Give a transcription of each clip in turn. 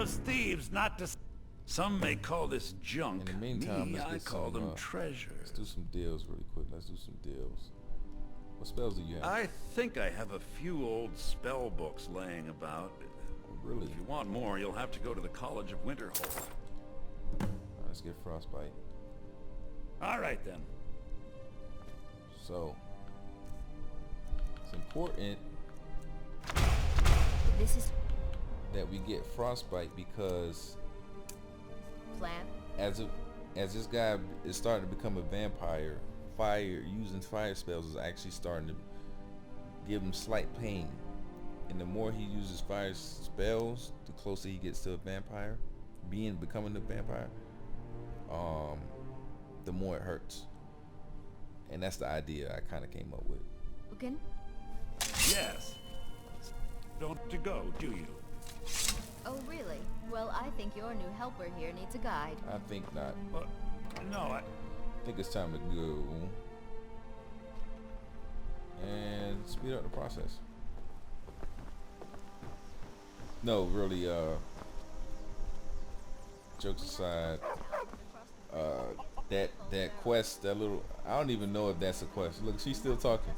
those thieves not to... Some may call this junk. In the meantime, Me, let's I get call some, them treasures. Let's do some deals really quick. Let's do some deals. What spells do you have? I think I have a few old spell books laying about. Really? If you want more, you'll have to go to the College of Winterhold. Let's get Frostbite. All right, then. So, it's important This is that we get Frostbite because plan. as this guy is starting to become a vampire, using fire spells is actually starting to give him slight pain. And the more he uses fire spells, the closer he gets to a vampire, becoming a vampire, the more it hurts. And that's the idea I kind of came up with. Again? Yes. Don't to go, do you? Oh, really? Well, I think your new helper here needs a guide. I think not. Well, no, I think it's time to go and speed up the process. No, really, jokes aside, that quest, that little, I don't even know if that's a quest. Look, she's still talking.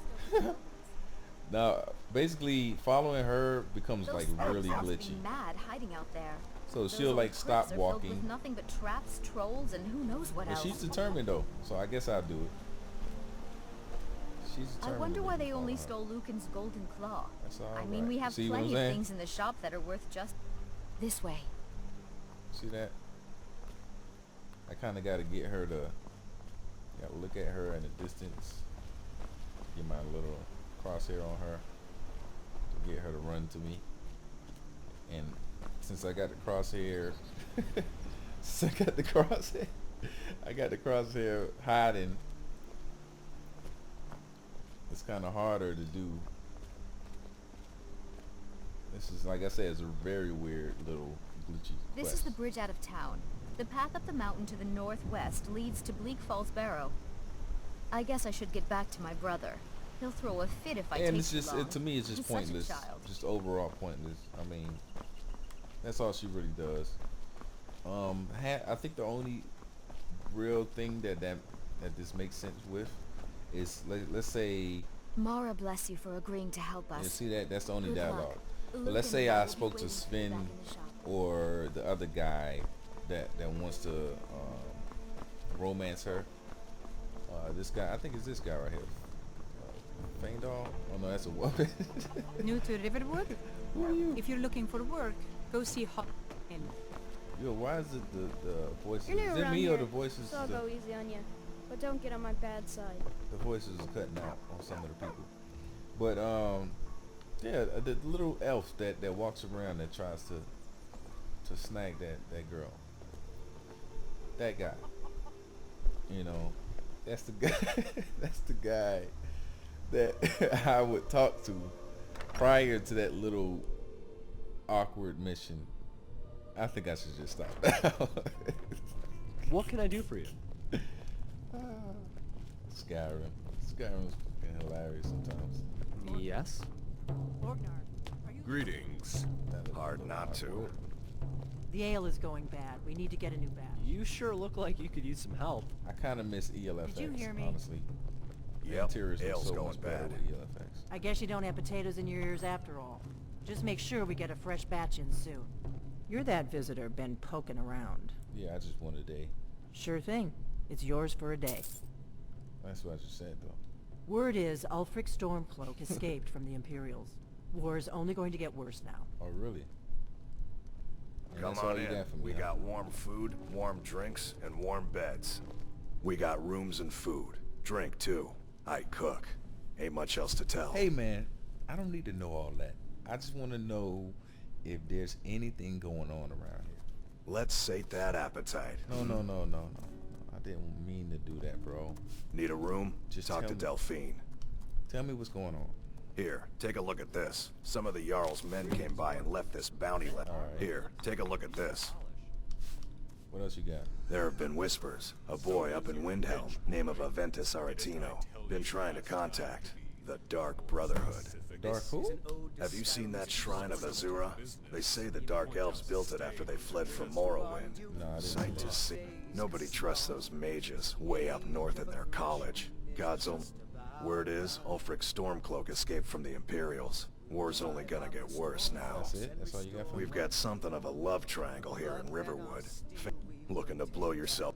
Now, basically, following her becomes like really glitchy. Mad hiding out there. So she'll like stop walking. With nothing but traps, trolls, and who knows what else. She's determined though, so I guess I'll do it. She's determined. I wonder why they only stole Lucan's golden claw. That's all I mean, we have See plenty what I'm of saying? things in the shop that are worth just this way. See that? I kind of got to get her to, got to look at her at a distance. Get my little crosshair on her to get her to run to me. And since I got the crosshair, I got the crosshair hiding. It's kind of harder to do. This is, like I said, it's a very weird little glitchy This quest. is the bridge out of town. The path up the mountain to the northwest leads to Bleak Falls Barrow. I guess I should get back to my brother. He'll throw a fit if I take And it's too just, long. to me, it's just He's such a pointless. child. Just overall pointless. I mean, that's all she really does. I think the only real thing that this makes sense with is, let's say, Mara bless you for agreeing to help us. you see that's the only Good luck. dialogue. But Luke let's and say I I will be spoke to waiting for you Sven back in the shop. or the other guy that wants to romance her. This guy, I think it's this guy right here. Feindal? Oh no, that's a woman. New to Riverwood? Who are you? If you're looking for work, go see in. Yo, why is it the voices? You're new Is it around me here, or the voices? so I'll go easy on you. But don't get on my bad side. The voices are cutting out on some of the people. But yeah, the little elf that walks around that tries to snag that girl. That guy. You know, that's the guy. That's the guy that I would talk to prior to that little awkward mission. I think I should just stop now. What can I do for you? Skyrim. Skyrim's fucking hilarious sometimes. Yes? Greetings. Hard not to. The ale is going bad. We need to get a new batch. You sure look like you could use some help. I kind of miss ELFX, Did you hear me? honestly. Yep, Interiors look ale's so going much better bad. with ELFX. I guess you don't have potatoes in your ears after all. Just make sure we get a fresh batch in soon. You're that visitor been poking around. Yeah, I just want a day. Sure thing. It's yours for a day. That's what I just said, though. Word is Ulfric Stormcloak escaped from the Imperials. War is only going to get worse now. Oh, really? And Come that's all on you in. got for me, We huh? got warm food, warm drinks, and warm beds. We got rooms and food. Drink, too. I cook. Ain't much else to tell. Hey, man, I don't need to know all that. I just want to know if there's anything going on around here. Let's sate that appetite. No. I didn't mean to do that, bro. Need a room? Just talk tell to me. Delphine. Tell me what's going on. Here, take a look at this. Some of the Jarl's men came by and left this bounty letter. All right. Here, take a look at this. What else you got? There have been whispers. A boy up in Windhelm, name of Aventus Aretino, been trying to contact the Dark Brotherhood. Drakuul? Have you seen that shrine of Azura? They say the Dark Elves built it after they fled from Morrowind. Nah, I didn't Sight to see. Nobody trusts those mages way up north in their college. God's own... Word is, Ulfric's Stormcloak escaped from the Imperials. War's only gonna get worse now. That's it? That's all you got for me? We've got something of a love triangle here in Riverwood. Looking to blow yourself.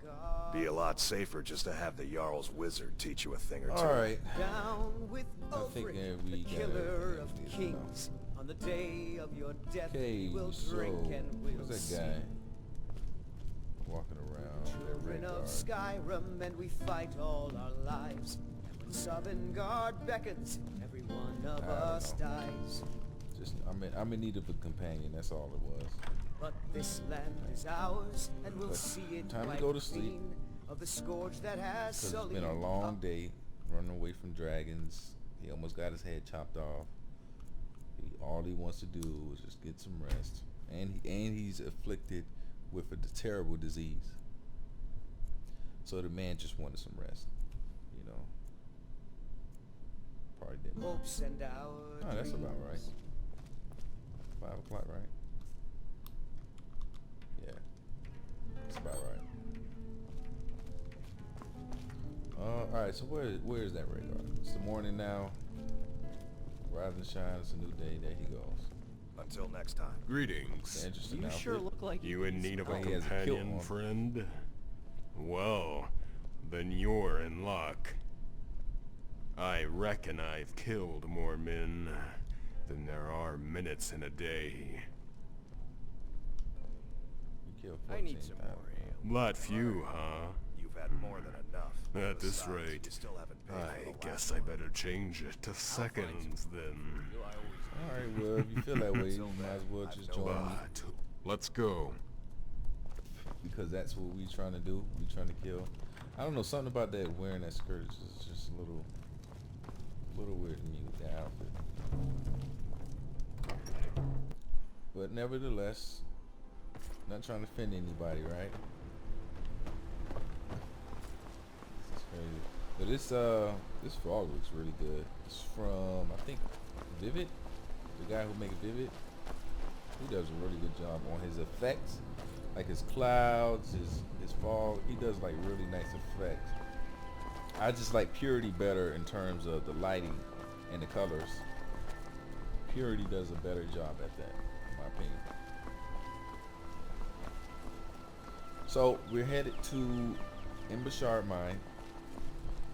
Be a lot safer just to have the Jarl's wizard teach you a thing or two. Alright. Down with I think Ulfric, we the got killer of everything. kings. On the day of your death, Okay, we'll so drink and we'll who's sing. that guy walking around? Children That of Skyrim, and we fight all our lives. And when Sovngarde beckons, every one of I don't us know. dies. Just I'm in need of a companion. That's all it was. But this land is ours, and we'll But see it time to wipe go to sleep. clean of the scourge that has Because it's sullied been a long up. day running away from dragons. He almost got his head chopped off. All he wants to do is just get some rest. And he's afflicted with a terrible disease. So the man just wanted some rest. You know. Probably didn't. Hopes and our Oh, that's about right. dreams. 5 o'clock, right? Yeah. That's about right. Alright, so where is that radar? It's the morning now. Rise and shine, it's a new day. There he goes. Until next time. Greetings. Interesting You sure outfit. look like You in need of a Oh, he has a kilt companion, on. friend? Well, then you're in luck. I reckon I've killed more men than there are minutes in a day. You killed I need some 14,000. more ale. Lot few, huh? You've had more than enough. At this Besides, rate, you still haven't paid for I the guess last I one. better change it to seconds then. Alright, well, if you feel that way, you might as well just join me. But let's go. Because that's what we trying to do. We trying to kill. I don't know, something about that wearing that skirt is just a little weird to me with that outfit. But nevertheless, not trying to offend anybody, right? This is crazy. But this fog looks really good. It's from, I think, Vivid, the guy who makes Vivid. He does a really good job on his effects, like his clouds, his fog. He does like really nice effects. I just like Purity better in terms of the lighting and the colors. Purity does a better job at that, in my opinion. So we're headed to Embershard Mine,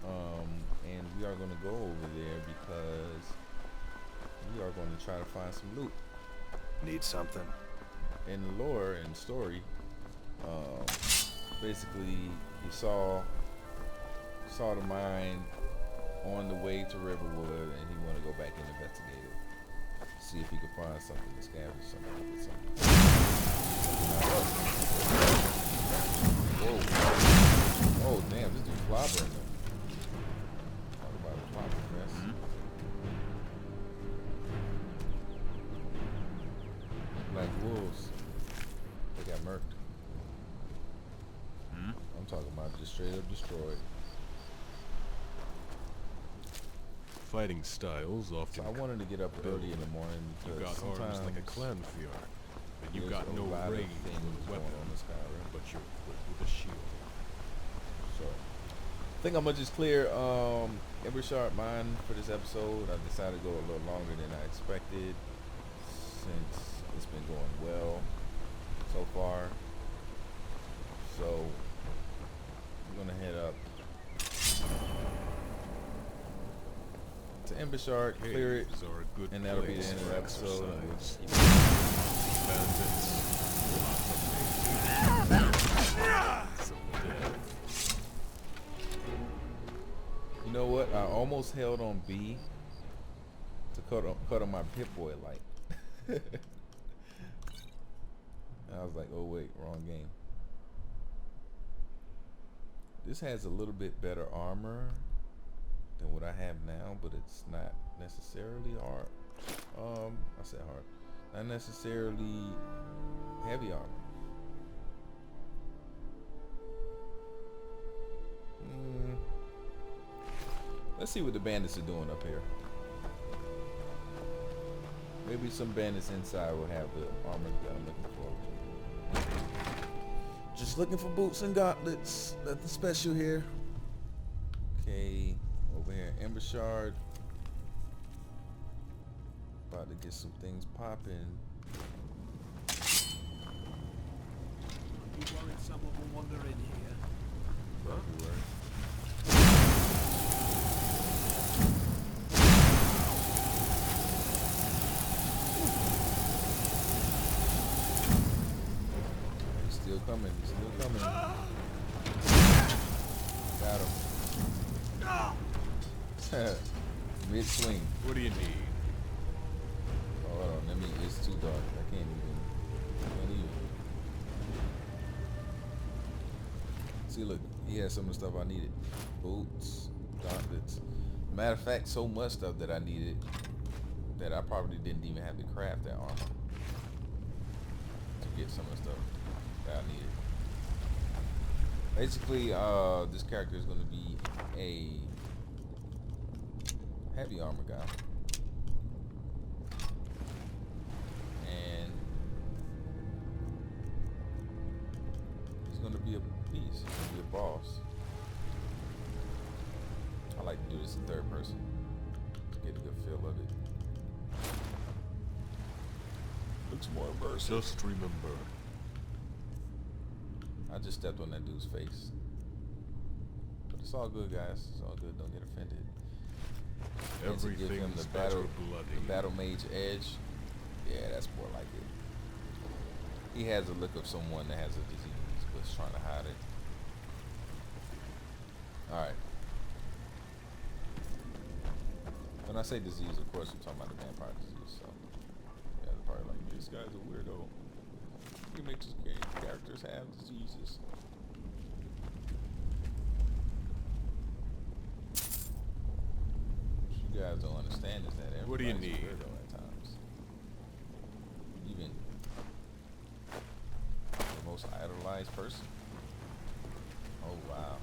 and we are going to go over there because we are going to try to find some loot. Need something? In the lore and story, basically he saw the mine on the way to Riverwood, and he wanted to go back and investigate it, see if he could find something to scavenge something. Whoa! Oh damn! This dude clobbering them. Talk about a clobber fest. Black wolves. They got murked. I'm talking about just straight up destroyed. Fighting styles often. So I wanted to get up early in the morning You because got arms like a sometimes clanfiar, but you there's got a no lot of range things with a going weapon, on in Skyrim. but you're equipped with a shield. So I think I'm gonna just clear Embershard Mine for this episode. I decided to go a little longer than I expected since it's been going well so far. So we're gonna head up to Embershard, clear it, Caves are a good and that'll be the place end of for the episode. And we'll exercise. Bandits, lots of death. You know what? I almost held on B to cut on my Pip-Boy light. And I was like, oh wait, wrong game. This has a little bit better armor than what I have now, but it's not necessarily hard. I said hard. Not necessarily heavy armor. Let's see what the bandits are doing up here. Maybe some bandits inside will have the armor that I'm looking for. Just looking for boots and gauntlets. Nothing special here. Okay, over here, Ember Shard. About to get some things popping. You worried someone will wander in here? Everywhere. He's still coming. He's still coming. Got him. Mid swing. What do you need? Oh, hold on. Let me. It's too dark. I can't even. See, look. He has some of the stuff I needed. Boots, gauntlets. Matter of fact, so much stuff that I needed that I probably didn't even have to craft that armor to get some of the stuff that I needed. Basically, this character is going to be a heavy armor guy. And he's going to be a beast. He's going to be a boss. I like to do this in third person to get a good feel of it. Looks more immersive. Just remember. I just stepped on that dude's face. But it's all good, guys. It's all good. Don't get offended. And to give him Everything's better bloody. the battle mage edge. Yeah, that's more like it. He has a look of someone that has a disease, but is trying to hide it. Alright. When I say disease, of course, I'm talking about the vampire disease. So, yeah, they're probably like, this guy's a weirdo. He makes his characters have diseases. What you guys don't understand is that What do you everybody's a need? weirdo at times. Even the most idolized person. Oh wow.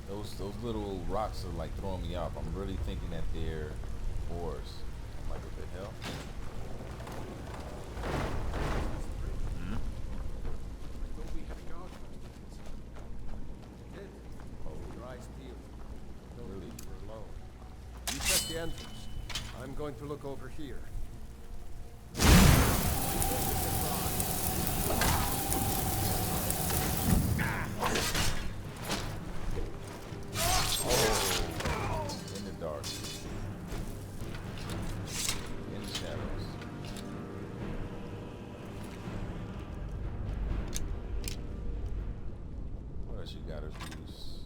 Those little rocks are like throwing me off. I'm really thinking that they're ores. I'm like, what the hell? Really? You check the entrance. I'm going to look over here. In the dark. In the shadows. What else you got us use?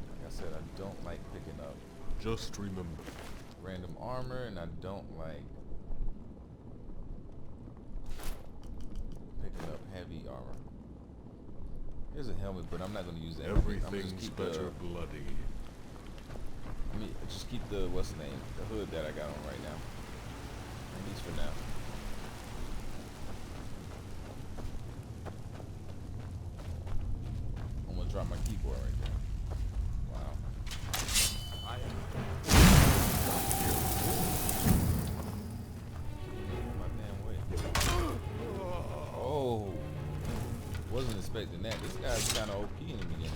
Like I said, I don't like picking up Just remember. random armor, and I don't like picking up heavy armor. Here's a helmet, but I'm not going to use that. I'm gonna just Everything's keep better the, bloody. let me just keep the, what's the name? The hood that I got on right now. At least for now. I'm going to drop my keyboard right there. Wow. My damn way. Oh. Wasn't expecting that. This guy's kind of OP in the beginning.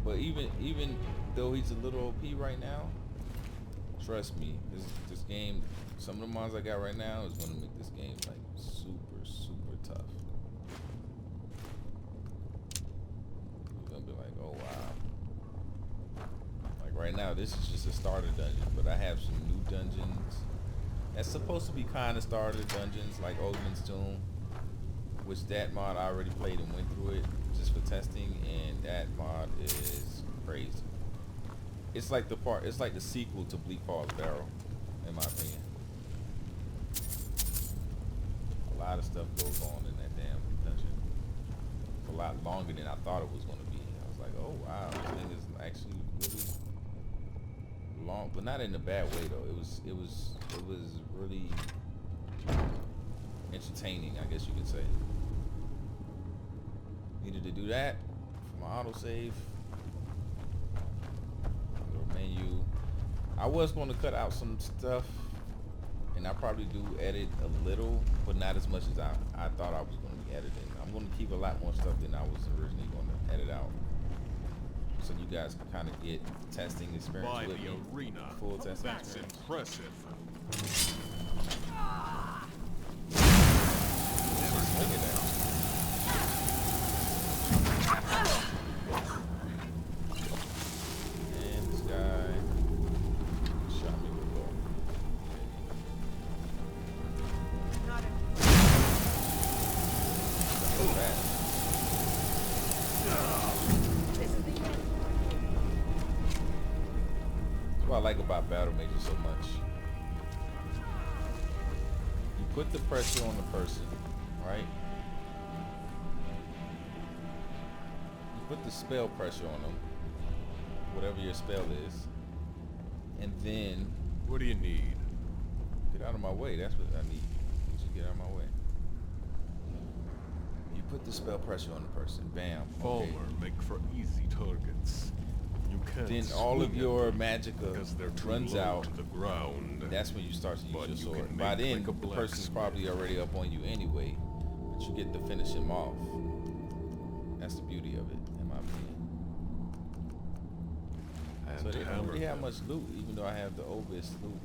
But even though he's a little OP right now, trust me, this game, some of the mods I got right now is going to make this game like super, super tough. You're going to be like, oh wow. Like right now, this is just a starter dungeon, but I have some new dungeons that's supposed to be kind of starter dungeons, like Odin's Tomb, which that mod I already played and went through it just for testing, and that mod is crazy. It's like the sequel to Bleak Falls Barrow, in my opinion. A lot of stuff goes on in that damn dungeon. It's a lot longer than I thought it was going to be. I was like, oh wow, this thing is actually really long, but not in a bad way though. It was really entertaining, I guess you could say. Needed to do that for my autosave. Little menu. I was going to cut out some stuff, and I probably do edit a little, but not as much as I thought I was going to be editing. I'm going to keep a lot more stuff than I was originally going to edit out, so you guys can kind of get testing experience By with the me. arena. Full testing That's experience. impressive. Look at that. And this guy shot me with a bow. So fast. That's what I like about battle mages so much. You put the pressure on the person, right? You put the spell pressure on them, whatever your spell is, and then What do you need? get out of my way. That's what I need. You should get out of my way. You put the spell pressure on the person. Bam. Okay. Falmer make for easy targets. You can't Then all of swing your at them magicka because they're too runs low out. to the ground. That's when you start to use But your you sword. can By make then, like a the person's blacksmith. probably already up on you anyway, but you get to finish him off. That's the beauty of it, in my opinion. And So they don't hammer really have them. much loot, even though I have the Obis loot.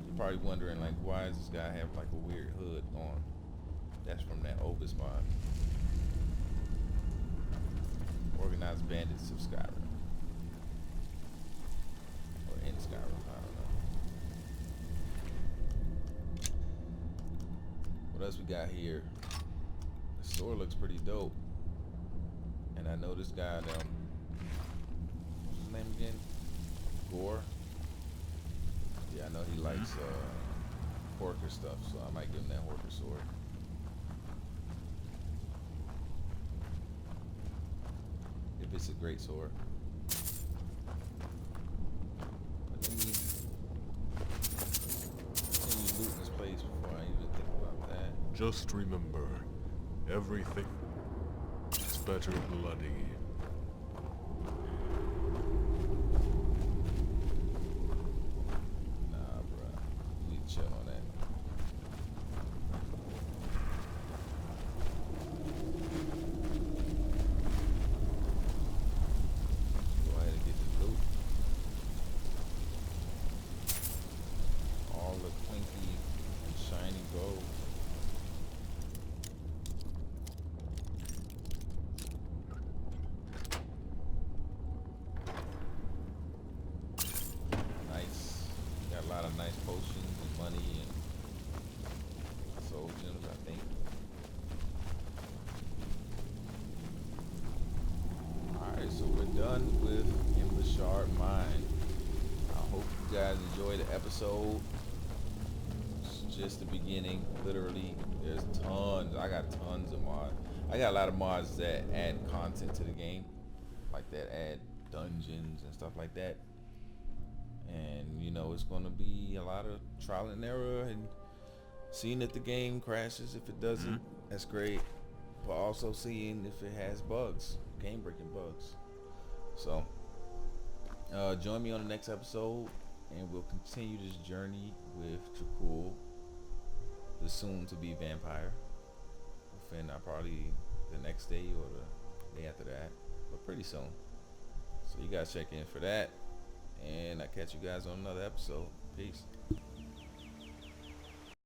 You're probably wondering, like, why does this guy have like a weird hood on? That's from that Obis mod. Organized Bandits of Skyrim. Or in Skyrim, I don't know. What else we got here? The store looks pretty dope. And I know this guy, what's his name again? Gore? Yeah, I know he likes Horker stuff, so I might give him that Horker sword. If it's a great sword. But let me loot this place before I even think about that. Just remember, everything is better bloody. Nah, bruh. We need to chill on that. Go ahead and get the loot. All the clinky and shiny gold. Nice. Got a lot of nice potions and money and soul gems, I think. Alright, so we're done with Immersive Mine. I hope you guys enjoyed the episode. It's just the beginning, literally. There's tons. I got tons of mods. I got a lot of mods that add content to the game, like that add dungeons and stuff like that. And you know, it's going to be a lot of trial and error and seeing if the game crashes. If it doesn't, that's great. But also seeing if it has bugs, game breaking bugs. So join me on the next episode and we'll continue this journey with Drakuul, the soon to be vampire. Within probably the next day or the day after that, but pretty soon. So you guys check in for that. And I'll catch you guys on another episode. Peace.